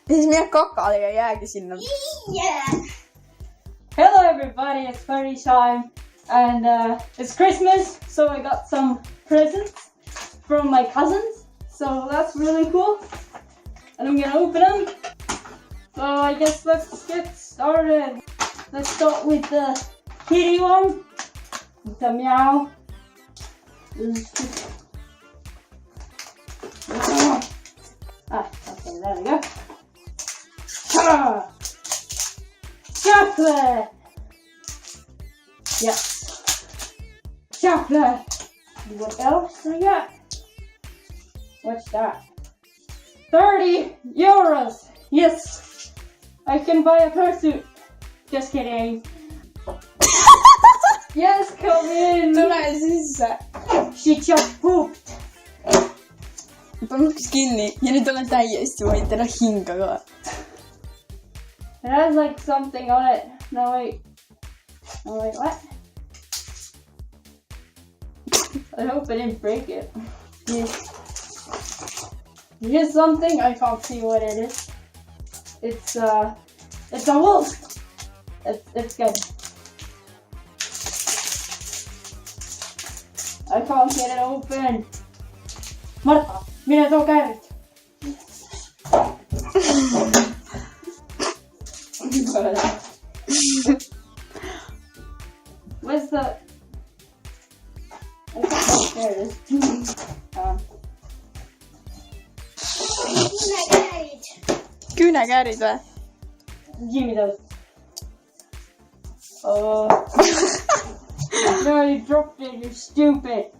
Siis mene kakale ja jäägi sinna. Yeah. Hello everybody, it's party time and it's Christmas, so I got some presents from my cousins, so that's really cool and I'm gonna open them. So I guess let's get started. Let's start with the kitty one. It's a meow. Okay, there we go. Ah! Chocolate! Yes. Chocolate! What else I got? What's that? 30 euros! Yes! I can buy a parachute. Just kidding. Yes, come in! Tule sisse. She just pooped. Panuks kinni ja nüüd olen täiesti vait, ära hinga ka. It has like something on it. No wait. No wait, what? I hope I didn't break it. Here's something, I can't see what it is. It's a wolf. It's good. I can't get it open. Marta, mine too käed. Where's the... There it is. Küünekäärid või? Give me those. Oh. No, you dropped it, you're stupid.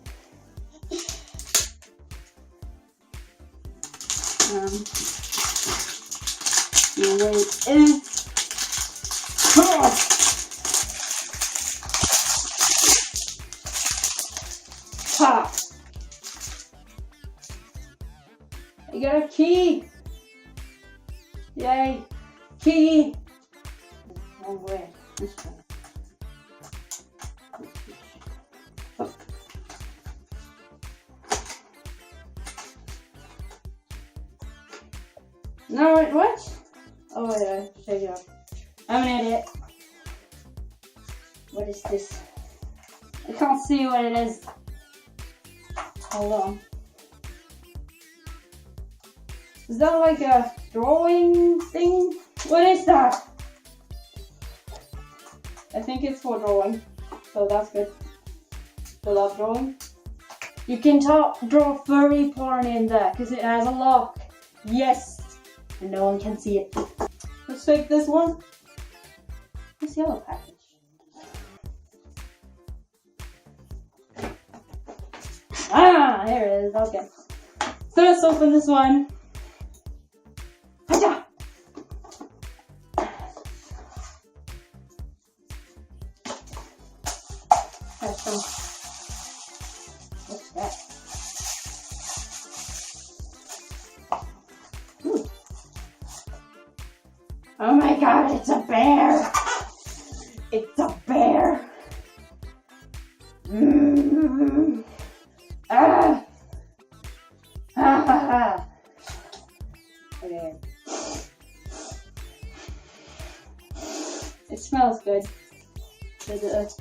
Your weight is... Ha! I got a key! Yay! Key! Wrong way. This way. No, wait, what? Oh, wait, I should you. I'm an idiot. What is this? I can't see what it is. Hold on. Is that like a drawing thing? What is that? I think it's for drawing, so that's good. I love drawing. You can draw furry porn in there because it has a lock. Yes, and no one can see it. Let's take this one. This yellow package. Ah, here it is. Okay. So let's open this one. Hacha! There's some. What's that? Ooh. Oh my god, it's a bear! It's a bear! Ah! Ha ha ha! Okay. It smells good. There's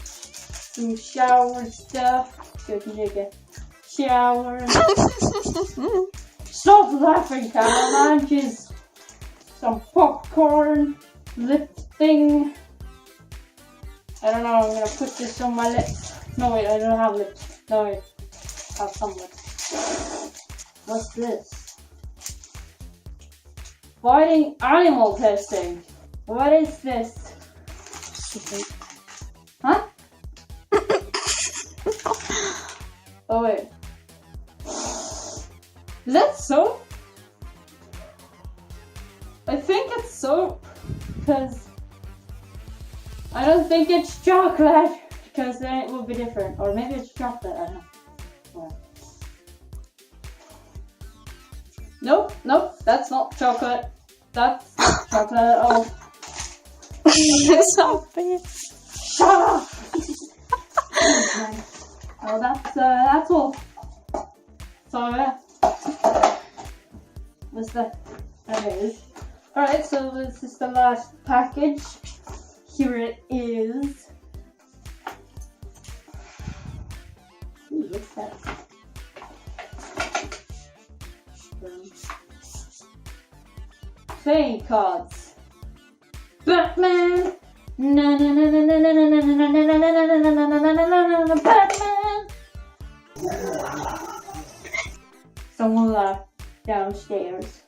some shower stuff. Good, you take a shower. Stop laughing, Caroline. She's some popcorn, lip thing. I don't know, I'm gonna put this on my lips. No wait, I don't have lips. No wait, I have some lips. What's this? Fighting animal testing. What is this? Huh? Oh wait. Is that soap? I think it's soap. Because I don't think it's chocolate. Because then it will be different. Or maybe it's chocolate, I don't know. Yeah. Nope, nope, that's not chocolate. That's not chocolate at all. Stop it. Shut up! Oh, that's all. So yeah. What's that? That is. Alright, so this is the last package. Here it is. Ooh, what's that? Playing cards. Batman. Na na na na na na na na na na na na na na na Batman. Someone laughed downstairs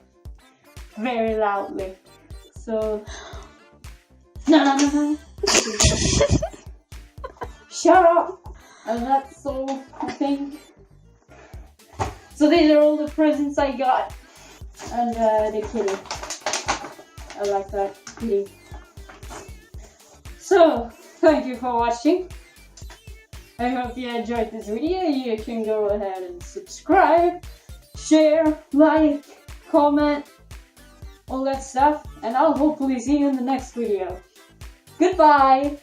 very loudly. So no no no no. Shut up. And that's all, I think. So these are all the presents I got. And the kitty. I like that kitty. So, thank you for watching. I hope you enjoyed this video. You can go ahead and subscribe, share, like, comment, all that stuff. And I'll hopefully see you in the next video. Goodbye!